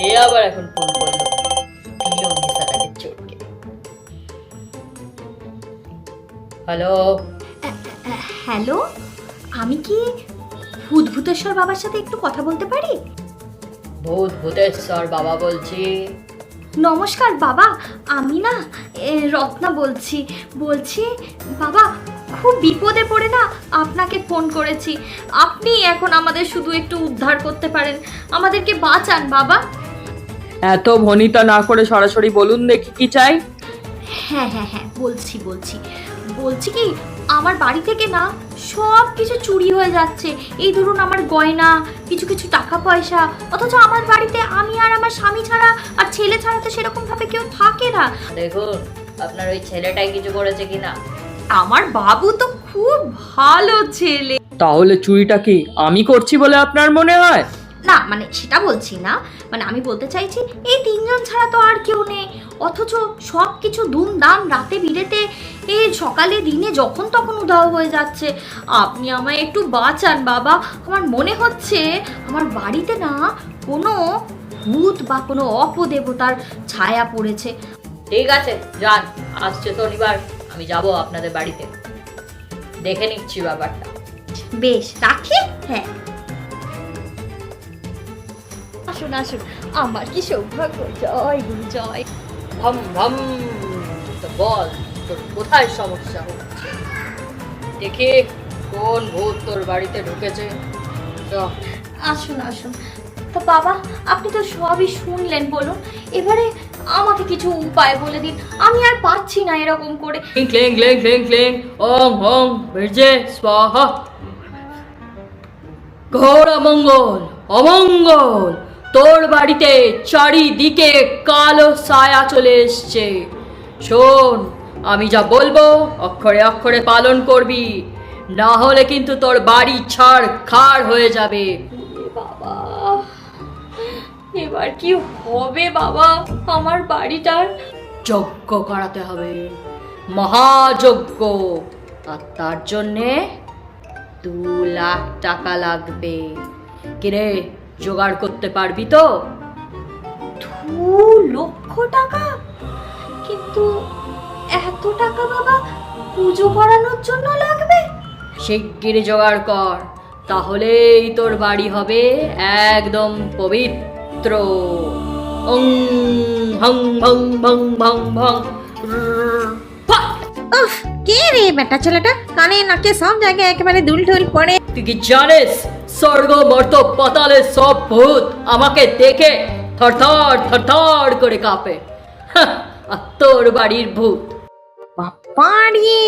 এ আবার এখন ফোন করলো, দিল নেশাটাকে চটকে। হ্যালো হ্যালো, আমি কি ভূতেশ্বর বাবার সাথে একটু কথা বলতে পারি? ভূতেশ্বর বাবা বলছি। নমস্কার বাবা, আমি না রত্না বলছি বাবা, খুব বিপদে পড়ে না আপনাকে ফোন করেছি। আপনি এখন আমাদের শুধু একটু উদ্ধার করতে পারেন, আমাদেরকে বাঁচান বাবা। এত ভনিতা না করে সরাসরি বলুন দেখি কি চাই। হ্যাঁ হ্যাঁ হ্যাঁ বলছি কি, আমার বাড়ি থেকে না সব কিছু চুরি হয়ে যাচ্ছে। এই ধরুন আমার গয়না, কিছু টাকা পয়সা, অথচ আমার বাড়িতে আমি আর আমার স্বামী ছাড়া আর ছেলে ছাড়া তো সেরকম ভাবে কেউ থাকে না। দেখুন আপনার ওই ছেলেটাই কিছু করেছে কিনা। আমার বাবু তো খুব ভালো ছেলে। তাহলে চুরিটা কি আমি করছি বলে আপনার মনে হয়? না মানে সেটা বলছি না, মানে আমি বলতে চাইছি এই তিনজন ছাড়া তো আর কেউ নেই, অথচ সব কিছু দুমদাম রাতে বিরেতে এই সকালে দিনে যখন তখন উধাও হয়ে যাচ্ছে। আপনি আমায় একটু বাঁচান বাবা। আমার মনে হচ্ছে আমার বাড়িতে না কোনো ভূত বা কোনো অপদেবতার ছায়া পড়েছে। ঠিক আছে যান, আসছে শনিবার আমি যাব আপনাদের বাড়িতে, দেখে নিচ্ছি ব্যাপারটা। বেশ রাখি। হ্যাঁ আসুন আসুন, আমার কি সৌভাগ্য। জয় গুরু জয়। ভম ভম, তো বল তোর কোথায় সমস্যা হচ্ছে, দেখি কোন ভূত তোর বাড়িতে ঢুকেছে। আসুন আসুন। তো বাবা আপনি তো সবই শুনলেন, বলুন এবারে আমাকে কিছু উপায় বলে দিন, আমি আর পাচ্ছি না এরকম করে। ক্লিং ক্লিং ক্লিং ক্লিং ক্লিং ওং ওং বীর্যে স্বাহা। ঘোর অমঙ্গল অমঙ্গল, তোর বাড়িতে চারিদিকে কালো ছায়া চলে এসছে। শোন, আমি যা বলবো অক্ষরে অক্ষরে পালন করবি, না হলে কিন্তু তোর বাড়ি ছাড় খাড় হয়ে যাবে। বাবা এবার কি হবে বাবা আমার বাড়িটার? যজ্ঞ করাতে হবে, মহাযজ্ঞ, আর তার জন্যে 2,00,000 টাকা লাগবে। কিরে জোগাড় করতে পারবি তো? 2,00,000 টাকা? কিন্তু এত টাকা বাবা পুজো করানোর জন্য লাগবে? শিগগিরই জোগাড় কর, তাহলেই তোর বাড়ি হবে একদম পবিত্র। ওং হং ভং ভং ভং ভং। উফ, কে রে বেটা ছেলেটা, কানে নাকে সব জায়গায় একেবারে দুল ঢুল পড়ে। তুই কি জানিস স্বর্গ মর্ত পাতালের সব ভূত আমাকে দেখে থরথর থরথর করে কাঁপে, আর তোর বাড়ির ভূত বাপারে,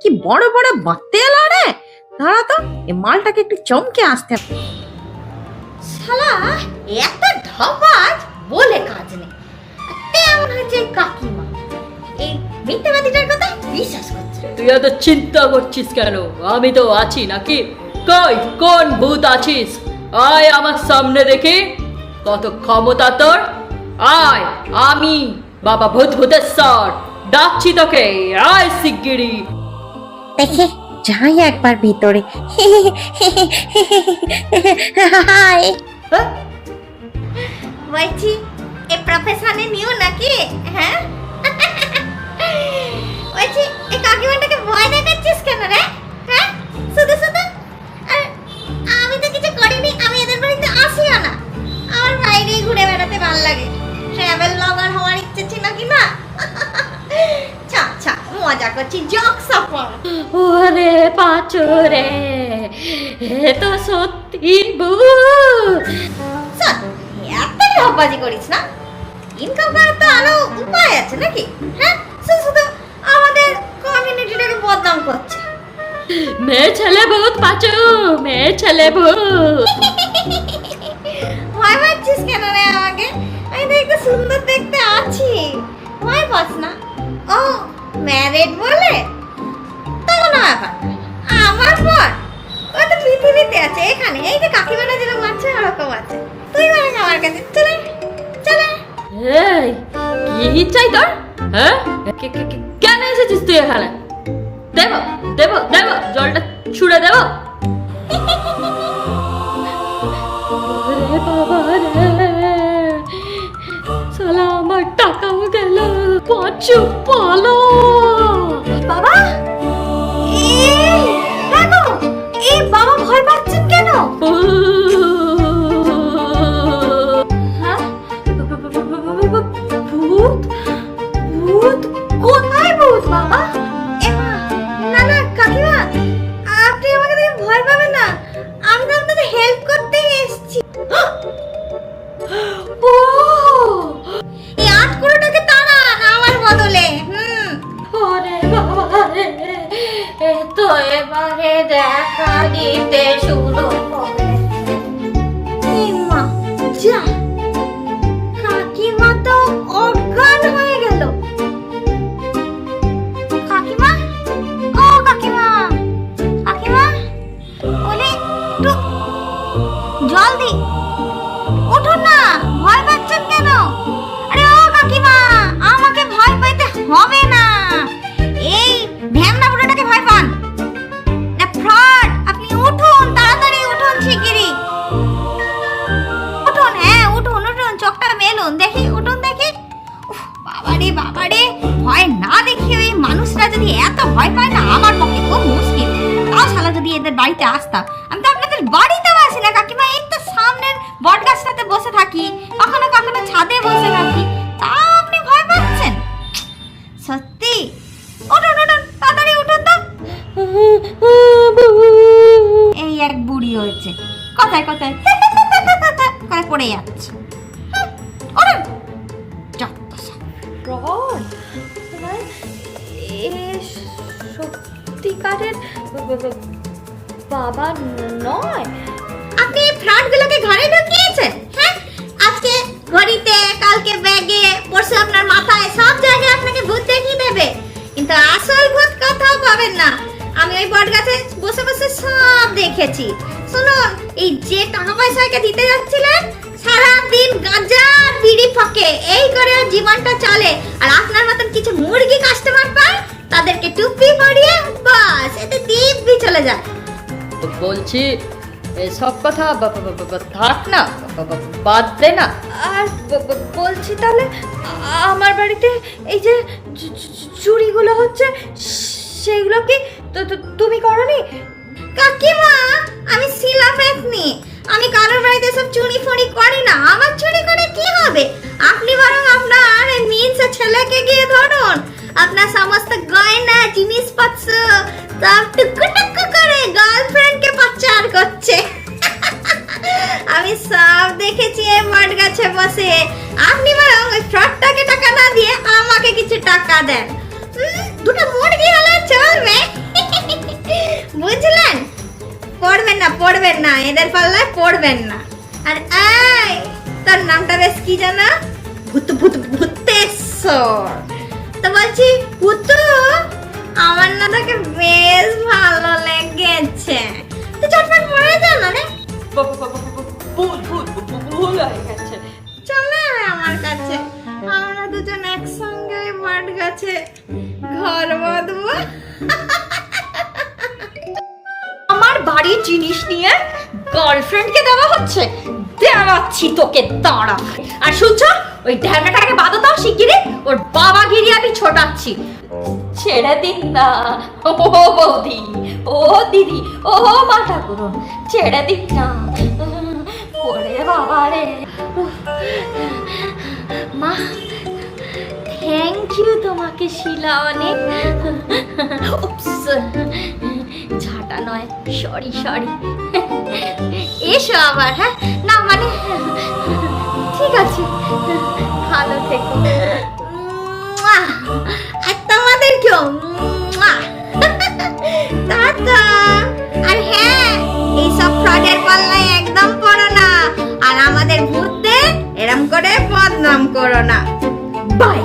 কি বড় বড় বাত্তে এলো রে। দাঁড়া তো, এই মালটাকে একটু চমকে আসতে হবে। শালা এত ঢপাজ বলে কাজ নেই। তেমন হচ্ছে কাকিমা এই মিথ্যাবাদীটার কথা বিশ্বাস করছে। তুই এত চিন্তা করছিস কেন? আমি তো আছি নাকি? কই কোন ভূত আছিস? আয় আমার সামনে দেখি, কত ক্ষমতা তোর। আয়, আমি বাবা ভূতেশ্বর ডাকছি তোকে, আয় শিগগিরি। দেখে যাই একবার ভিতরে। হাই, বলছি এ প্রফেশনে নিও নাকি? হ্যাঁ বলছি এই কাকিমাটাকে ভয় দেখাচ্ছিস কেন রে? হ্যাঁ শুধু শুধু। আর আমি তো কিছু করিনি, আমি এদের বাড়িতে আসিও না, আমার বাইরেই ঘুরে বেড়াতে ভালো লাগে। ট্রাভেল ব্লগার হওয়ার ইচ্ছে ছিল কি না? ছা মজা করছি, জোকস আপন। ওরে পাঁচরে, এ তো সত্যি ভূত। এত ঢপাজি করিস না, ইনকাম করার তো আরো উপায় আছে নাকি? হ্যাঁ শুধু আমাদের কমিউনিটিটাকে বদনাম করছে। মেয়ে ছেলে ভূত পাচু, মেয়ে ছেলে ভূত। ভয় পাচ্ছিস কেন রে আমাকে? আমি তো একটু সুন্দর দেখতে আছি, ভয় পাস না। ও ম্যারিড বলে তো কোনো ব্যাপার না। আমার পর ও তো পৃথিবীতে আছে, এখানে এই যে কাকিমাটা যেরকম আছে ওরকম আছে। তুই মানে আমার কাছে চলে চলে। এই কি চাই তোর? হ্যাঁ কেন এসেছিস তুই এখানে? দেব দেব দেব জলটা ছুড়ে দেব। ওরে বাবা রে, শালা আমার টাকাও গেল। পাঁচু পালো। বাবা এই দেখো, এই বাবা ভয় পাচ্ছেন কেন? হ্যাঁ? ভূত? ভূত? কোথায় ভূত বাবা? এমা, না না কাকিমা, আপনি আমাকে দেখে ভয় পাবেন না, আমি তো আপনাদের হেল্প করতে এসেছি। ও, এই 8 কোটিটাকে তাড়ান আমার বদলে। ওরে বাবা রে, এ তো এবারে দেখা দিতে শুরু করে। এমা, যা, কাকিমা তো অজ্ঞান হয়ে গেল। কাকিমা, ও কাকিমা, কাকিমা, ওলে একটু জল দি, উঠুন না, ভয় পাচ্ছেন কেন? আরে ও কাকিমা, আমাকে ভয় পাইতে হবে না, এই ঢ্যামনা বুড়োটাকে ভয় পান না। ফ্রড, আপনি উঠুন, তাড়াতাড়ি উঠুন, শিগগিরই উঠুন। হ্যাঁ উঠুন উঠুন, চোখটা মেলুন দেখি, উঠুন দেখি। উফ, বাবারে বাবারে, ভয় না দেখিয়ে ওই মানুষরা যদি এত ভয় পায় না, আমার পক্ষে খুব মুশকিল। তাও শালা যদি এদের বাড়িতে আসতাম, আমি তো আপনাদের বাড়িতেও আসি না কাকিমা, এই তো সামনের বট গাছটাতে বসে থাকি, কখনো কখনো ছাদে বসে থাকি, তাও আপনি ভয় পাচ্ছেন? সত্যি, উঠুন উঠুন, তাড়াতাড়ি উঠুন তো। এই এক বুড়ি হয়েছে, কথায় কথায় করে পড়ে যাচ্ছে। উঠুন, যত সব। রড, এ সত্যিকারের বাবা নয়। আপনি এই ফ্রডগুলোকে ঘরে ঢুকিয়েছেন? হ্যাঁ, আজকে ঘড়িতে, কালকে ব্যাগে, পরশু আপনার মাথায়, সব জায়গায় আপনাকে ভূত দেখিয়ে দেবে, কিন্তু আসল ভূত কোথাও পাবেন না। আমি ওই বট গাছে বসে বসে সব দেখেছি। শুনুন, এই যে টাকা পয়সাকে দিতে যাচ্ছিলেন, সারা দিন গাঁজা আর বিড়ি ফকে, এই করে ওর জীবনটা চলে। আর আপনার মতন কিছু মুরগি কাস্টমার পায়, তাদেরকে টুপি পরিয়ে বাস এতে দিব্যি চলে যায়। বলছি এসব কথা থাক না, বাদ দে না। আর বলছি তাহলে আমার বাড়িতে এই যে চুরিগুলো হচ্ছে, সেগুলো কি তুমি করনি? কাকিমা, আমি শিলাপেতনি, আমি কারোর বাড়িতে সব চুরি ফুরি করি না। আমার চুরি করে কি হবে? আপনি বরং আপনার এই মিনসে ছেলেকে গিয়ে ধরুন, আপনার সমস্ত গয়না জিনিসপত্র সব টুকু টুকু করে গার্লফ্রেন্ডকে পাচার করছে। আমি সব দেখেছি এই বট গাছে বসে। আপনি বরং ওই ফ্রডটাকে টাকা না দিয়ে আমাকে কিছু টাকা দেন। দুটো মুরগি হলে চলবে, বুঝলেন? পড়বেন না, এদের পাল্লায় পড়বেন না। আর এই, তোর নামটা বেশ কি জানা? ভূতেশ্বর। তো বলছি ভূতু, আমার না তোকে বেশ ভালো লেগেছে, তো চটপট পড়ে যা না রে। ভুল হয়ে গেছে। চলে আয় আমার কাছে, আমরা দুজন একসঙ্গে বট গাছে ঘর বাঁধবো। আমার বাড়ির জিনিস নিয়ে গার্লফ্রেন্ডকে দেওয়া হচ্ছে, দেওয়াচ্ছি তোকে, দাঁড়া। আর শুনছো, ওই ঢ্যামনাটাকে বাঁধো দাও শিগগিরই, ওর বাবাগিরি আমি ছোটাচ্ছি। ছেড়ে দিন না ও বৌদি, ও দিদি, ও মা ঠাকুরন, ছেড়ে দিন না। ওরে বাবা রে। মা, থ্যাংক ইউ তোমাকে শিলা, অনেক। উপস, ঝাঁটা নয়, সরি সরি। এসো আবার। হ্যাঁ না মানে, ঠিক আছে, ভালো থেকো। আর তোমাদের কেউ টাটা। আর হ্যাঁ, এইসব ফ্রডের পাল্লায় একদম পড়ো না, আর আমাদের ভূতদের এরম করে বদনাম করো না। বাই।